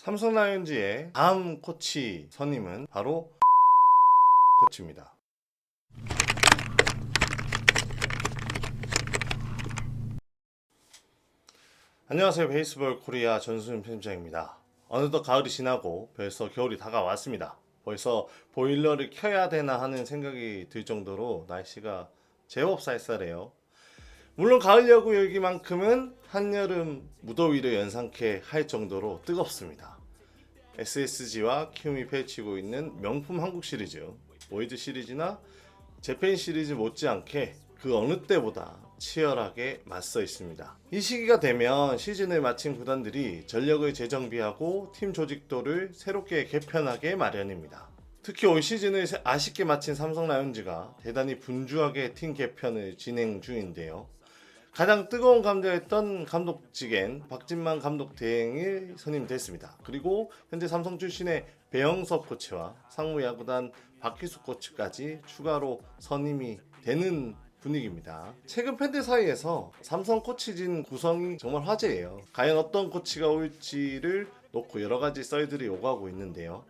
삼성 라이온즈의 다음 코치 선임은 바로 코치입니다. 안녕하세요. 베이스볼 코리아 전수진 편집장입니다. 어느덧 가을이 지나고 벌써 겨울이 다가왔습니다. 벌써 보일러를 켜야 되나 하는 생각이 들 정도로 날씨가 제법 쌀쌀해요. 물론 가을 야구 열기만큼은 한여름 무더위를 연상케 할 정도로 뜨겁습니다. SSG와 키움이 펼치고 있는 명품 한국 시리즈, 월드 시리즈나 재팬 시리즈 못지않게 그 어느 때보다 치열하게 맞서 있습니다. 이 시기가 되면 시즌을 마친 구단들이 전력을 재정비하고 팀 조직도를 새롭게 개편하게 마련입니다. 특히 올 시즌을 아쉽게 마친 삼성 라이온즈가 대단히 분주하게 팀 개편을 진행 중인데요. 가장 뜨거운 감자였던 감독직엔 박진만 감독 대행이 선임됐습니다. 그리고 현재 삼성 출신의 배영섭 코치와 상무야구단 박희숙 코치까지 추가로 선임이 되는 분위기입니다. 최근 팬들 사이에서 삼성 코치진 구성이 정말 화제예요. 과연 어떤 코치가 올지를 놓고 여러 가지 썰들이 오가고 있는데요.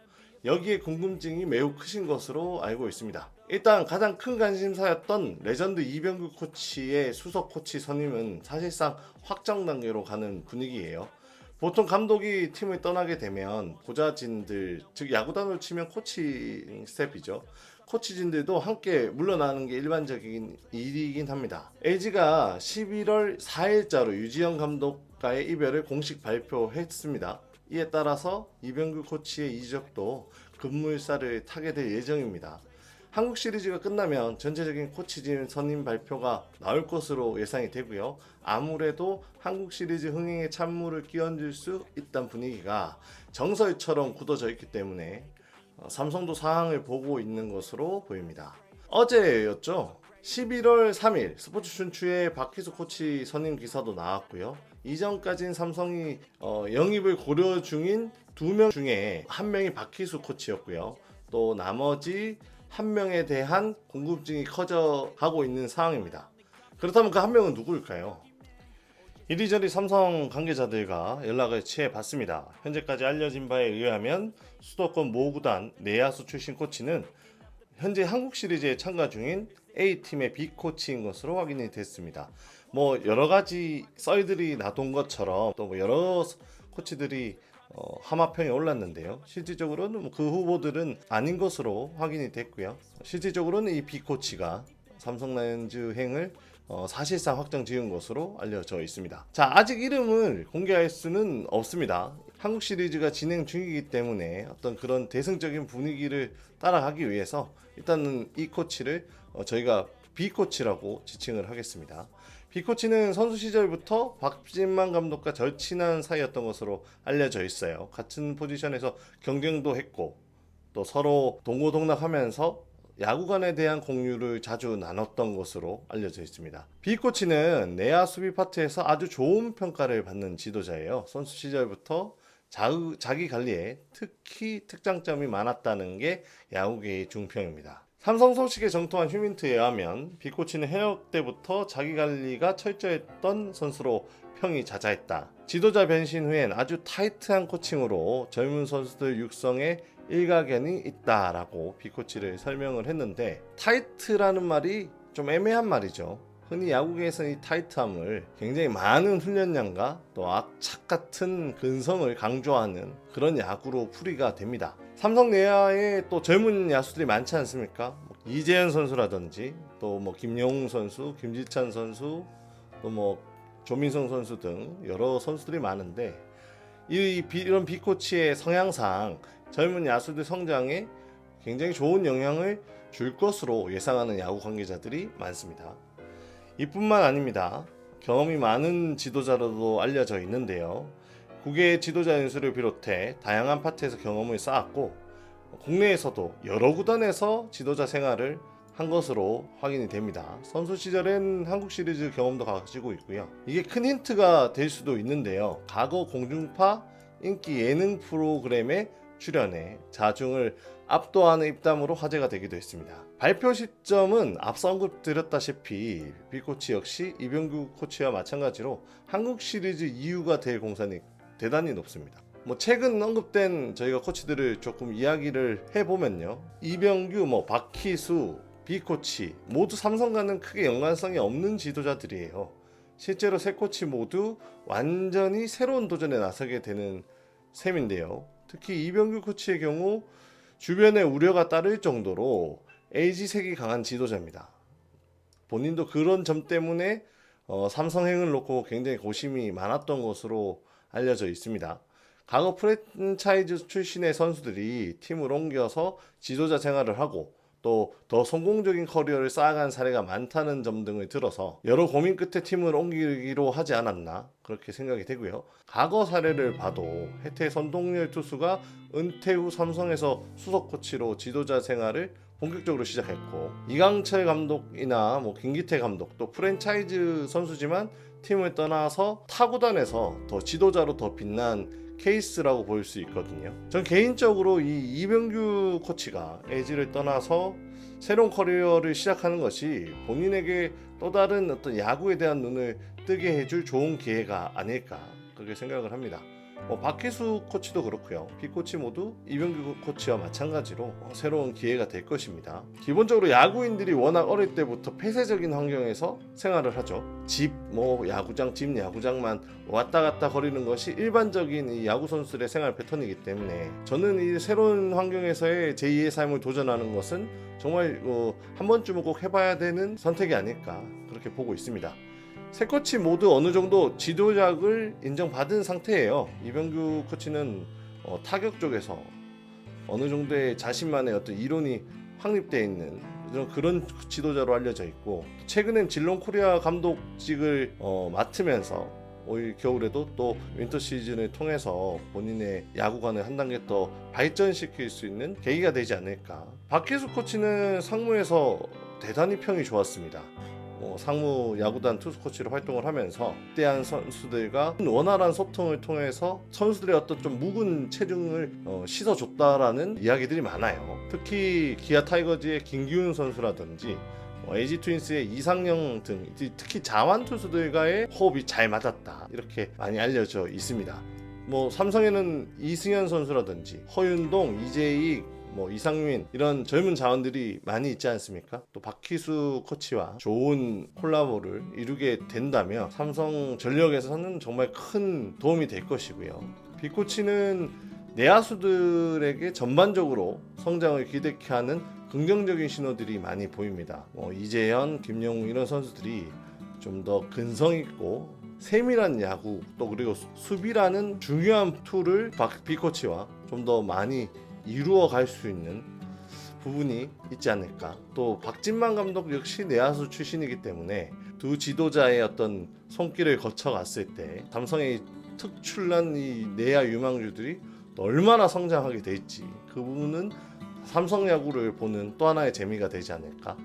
여기에 궁금증이 매우 크신 것으로 알고 있습니다. 일단 가장 큰 관심사였던 레전드 이병규 코치의 수석 코치 선임은 사실상 확정 단계로 가는 분위기예요. 보통 감독이 팀을 떠나게 되면 보좌진들, 즉 야구단으로 치면 코칭 스텝이죠. 코치진들도 함께 물러나는 게 일반적인 일이긴 합니다. LG가 11월 4일자로 유지영 감독과의 이별을 공식 발표했습니다. 이에 따라서 이병규 코치의 이적도 급물살을 타게 될 예정입니다. 한국 시리즈가 끝나면 전체적인 코치진 선임 발표가 나올 것으로 예상이 되고요. 아무래도 한국 시리즈 흥행에 찬물을 끼얹을 수 있다는 분위기가 정설처럼 굳어져 있기 때문에 삼성도 상황을 보고 있는 것으로 보입니다. 어제였죠. 11월 3일 스포츠 춘추에 박희수 코치 선임 기사도 나왔고요. 이전까지는 삼성이 영입을 고려 중인 2명 중에 1명이 박희수 코치였고요. 또 나머지 1명에 대한 궁금증이 커져가고 있는 상황입니다. 그렇다면 그 1명은 누구일까요? 이리저리 삼성 관계자들과 연락을 취해봤습니다. 현재까지 알려진 바에 의하면 수도권 모 구단 내야수 출신 코치는 현재 한국 시리즈에 참가 중인 A팀의 B코치인 것으로 확인이 됐습니다. 뭐 여러 가지 썰들이 나돈 것처럼 또 뭐 여러 코치들이 하마평에 올랐는데요. 실질적으로는 그 후보들은 아닌 것으로 확인이 됐고요. 실질적으로는 이 B코치가 삼성 라이온즈 행을 사실상 확정 지은 것으로 알려져 있습니다. 자, 아직 이름을 공개할 수는 없습니다. 한국 시리즈가 진행 중이기 때문에 어떤 그런 대승적인 분위기를 따라가기 위해서 일단은 이 코치를 저희가 B코치라고 지칭을 하겠습니다. B코치는 선수 시절부터 박진만 감독과 절친한 사이였던 것으로 알려져 있어요. 같은 포지션에서 경쟁도 했고 또 서로 동고동락하면서 야구관에 대한 공유를 자주 나눴던 것으로 알려져 있습니다. B코치는 내야 수비 파트에서 아주 좋은 평가를 받는 지도자예요. 선수 시절부터 자기 관리에 특히 특장점이 많았다는 게 야구계의 중평입니다. 삼성 소식에 정통한 휴민트에 의하면 B코치는 현역 때부터 자기 관리가 철저했던 선수로 평이 자자했다. 지도자 변신 후엔 아주 타이트한 코칭으로 젊은 선수들 육성에 일가견이 있다라고 B코치를 설명을 했는데, 타이트라는 말이 좀 애매한 말이죠. 흔히 야구계에서는 이 타이트함을 굉장히 많은 훈련량과 또 악착 같은 근성을 강조하는 그런 야구로 풀이가 됩니다. 삼성 내야에 또 젊은 야수들이 많지 않습니까? 이재현 선수라든지 또 김영웅 선수, 김지찬 선수, 또 조민성 선수 등 여러 선수들이 많은데, 이런 B코치의 성향상 젊은 야수들 성장에 굉장히 좋은 영향을 줄 것으로 예상하는 야구 관계자들이 많습니다. 이뿐만 아닙니다. 경험이 많은 지도자로도 알려져 있는데요. 국외 지도자 연수를 비롯해 다양한 파트에서 경험을 쌓았고 국내에서도 여러 구단에서 지도자 생활을 한 것으로 확인이 됩니다. 선수 시절엔 한국 시리즈 경험도 가지고 있고요. 이게 큰 힌트가 될 수도 있는데요. 과거 공중파 인기 예능 프로그램에 출연해 자중을 압도하는 입담으로 화제가 되기도 했습니다. 발표 시점은 앞서 언급드렸다시피 B코치 역시 이병규 코치와 마찬가지로 한국 시리즈 이유가 될 공산이 대단히 높습니다. 뭐 최근 언급된 저희가 코치들을 조금 이야기를 해보면요, 이병규, 박희수, 비코치 모두 삼성과는 크게 연관성이 없는 지도자들이에요. 실제로 세 코치 모두 완전히 새로운 도전에 나서게 되는 셈인데요. 특히 이병규 코치의 경우 주변에 우려가 따를 정도로 LG색이 강한 지도자입니다. 본인도 그런 점 때문에 삼성행을 놓고 굉장히 고심이 많았던 것으로 알려져 있습니다. 과거 프랜차이즈 출신의 선수들이 팀을 옮겨서 지도자 생활을 하고 또 더 성공적인 커리어를 쌓아간 사례가 많다는 점 등을 들어서 여러 고민 끝에 팀을 옮기기로 하지 않았나 그렇게 생각이 되고요. 과거 사례를 봐도 해태 선동열 투수가 은퇴 후 삼성에서 수석 코치로 지도자 생활을 본격적으로 시작했고, 이강철 감독이나 김기태 감독 또 프랜차이즈 선수지만 팀을 떠나서 타구단에서 더 지도자로 더 빛난 케이스라고 볼 수 있거든요. 전 개인적으로 이 이병규 코치가 LG를 떠나서 새로운 커리어를 시작하는 것이 본인에게 또 다른 어떤 야구에 대한 눈을 뜨게 해줄 좋은 기회가 아닐까 그렇게 생각을 합니다. 박희수 코치도 그렇고요. 비코치 모두 이병규 코치와 마찬가지로 새로운 기회가 될 것입니다. 기본적으로 야구인들이 워낙 어릴 때부터 폐쇄적인 환경에서 생활을 하죠. 집 야구장만 왔다 갔다 거리는 것이 일반적인 이 야구 선수들의 생활 패턴이기 때문에 저는 이 새로운 환경에서의 제2의 삶을 도전하는 것은 정말 한 번쯤은 꼭 해봐야 되는 선택이 아닐까 그렇게 보고 있습니다. 세 코치 모두 어느 정도 지도력을 인정받은 상태예요. 이병규 코치는 타격 쪽에서 어느 정도의 자신만의 어떤 이론이 확립되어 있는 그런 지도자로 알려져 있고, 최근엔 질롱 코리아 감독직을 맡으면서 올 겨울에도 또 윈터 시즌을 통해서 본인의 야구관을 한 단계 더 발전시킬 수 있는 계기가 되지 않을까. 박희수 코치는 상무에서 대단히 평이 좋았습니다. 상무 야구단 투수 코치로 활동을 하면서 때한 선수들과 원활한 소통을 통해서 선수들의 어떤 좀 묵은 체중을 씻어줬다라는 이야기들이 많아요. 특히 기아 타이거즈의 김기훈 선수라든지 LG 트윈스의 이상영 등 특히 자완 투수들과의 호흡이 잘 맞았다 이렇게 많이 알려져 있습니다. 삼성에는 이승현 선수라든지 허윤동, 이재익, 이상민 이런 젊은 자원들이 많이 있지 않습니까? 또 박희수 코치와 좋은 콜라보를 이루게 된다면 삼성 전력에서는 정말 큰 도움이 될 것이고요. 비코치는 내야수들에게 전반적으로 성장을 기대케 하는 긍정적인 신호들이 많이 보입니다. 이재현, 김영우 이런 선수들이 좀 더 근성 있고 세밀한 야구 또 그리고 수비라는 중요한 툴을 비코치와 좀 더 많이 이루어 갈 수 있는 부분이 있지 않을까. 또 박진만 감독 역시 내야수 출신이기 때문에 두 지도자의 어떤 손길을 거쳐갔을 때 삼성의 특출난 이 내야 유망주들이 또 얼마나 성장하게 될지 그 부분은 삼성 야구를 보는 또 하나의 재미가 되지 않을까.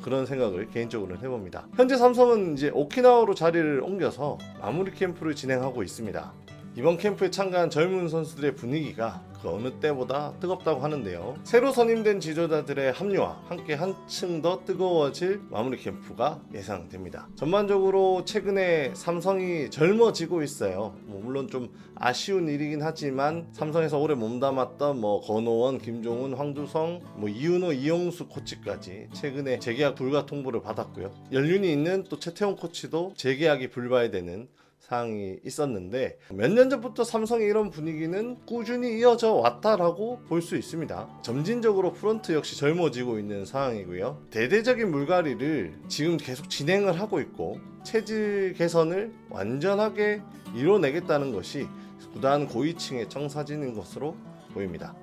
그런 생각을 개인적으로는 해봅니다. 현재 삼성은 이제 오키나와로 자리를 옮겨서 마무리 캠프를 진행하고 있습니다. 이번 캠프에 참가한 젊은 선수들의 분위기가 그 어느 때보다 뜨겁다고 하는데요. 새로 선임된 지도자들의 합류와 함께 한층 더 뜨거워질 마무리 캠프가 예상됩니다. 전반적으로 최근에 삼성이 젊어지고 있어요. 물론 좀 아쉬운 일이긴 하지만 삼성에서 오래 몸담았던 권오원, 김종훈, 황두성, 이윤호, 이용수 코치까지 최근에 재계약 불가 통보를 받았고요. 연륜이 있는 또 최태원 코치도 재계약이 불발되는 사항이 있었는데 몇 년 전부터 삼성의 이런 분위기는 꾸준히 이어져 왔다라고 볼 수 있습니다. 점진적으로 프런트 역시 젊어지고 있는 상황이고요. 대대적인 물갈이를 지금 계속 진행을 하고 있고 체질 개선을 완전하게 이뤄내겠다는 것이 구단 고위층의 청사진인 것으로 보입니다.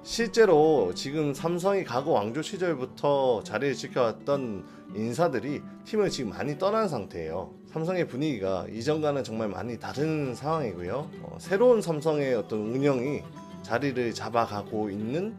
실제로 지금 삼성이 과거 왕조 시절부터 자리를 지켜왔던 인사들이 팀을 지금 많이 떠난 상태예요. 삼성의 분위기가 이전과는 정말 많이 다른 상황이고요. 새로운 삼성의 어떤 운영이 자리를 잡아가고 있는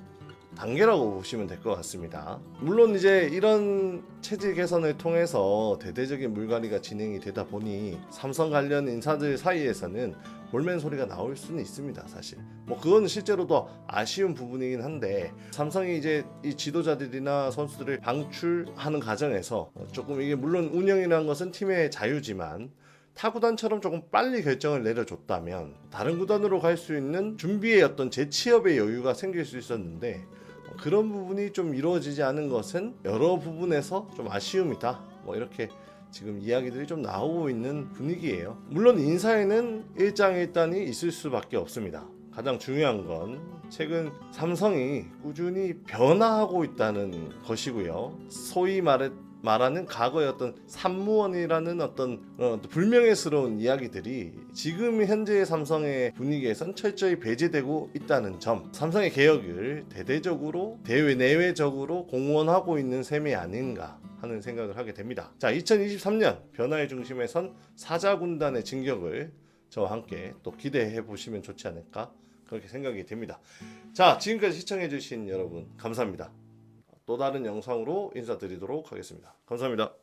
단계라고 보시면 될 것 같습니다. 물론 이제 이런 체질 개선을 통해서 대대적인 물갈이가 진행이 되다 보니 삼성 관련 인사들 사이에서는 볼멘 소리가 나올 수는 있습니다. 사실 그건 실제로도 아쉬운 부분이긴 한데 삼성이 이제 이 지도자들이나 선수들을 방출하는 과정에서 조금 이게 물론 운영이라는 것은 팀의 자유지만 타 구단처럼 조금 빨리 결정을 내려줬다면 다른 구단으로 갈 수 있는 준비의 어떤 재취업의 여유가 생길 수 있었는데 그런 부분이 좀 이루어지지 않은 것은 여러 부분에서 좀 아쉬움이다. 뭐 이렇게 지금 이야기들이 좀 나오고 있는 분위기예요. 물론 인사에는 일장일단이 있을 수밖에 없습니다. 가장 중요한 건 최근 삼성이 꾸준히 변화하고 있다는 것이고요. 소위 말하는 과거의 어떤 산무원이라는 어떤 불명예스러운 이야기들이 지금 현재의 삼성의 분위기에선 철저히 배제되고 있다는 점, 삼성의 개혁을 대대적으로 대외 내외적으로 공언하고 있는 셈이 아닌가 하는 생각을 하게 됩니다. 자, 2023년 변화의 중심에 선 사자군단의 진격을 저와 함께 또 기대해 보시면 좋지 않을까 그렇게 생각이 됩니다. 자, 지금까지 시청해 주신 여러분 감사합니다. 또 다른 영상으로 인사드리도록 하겠습니다. 감사합니다.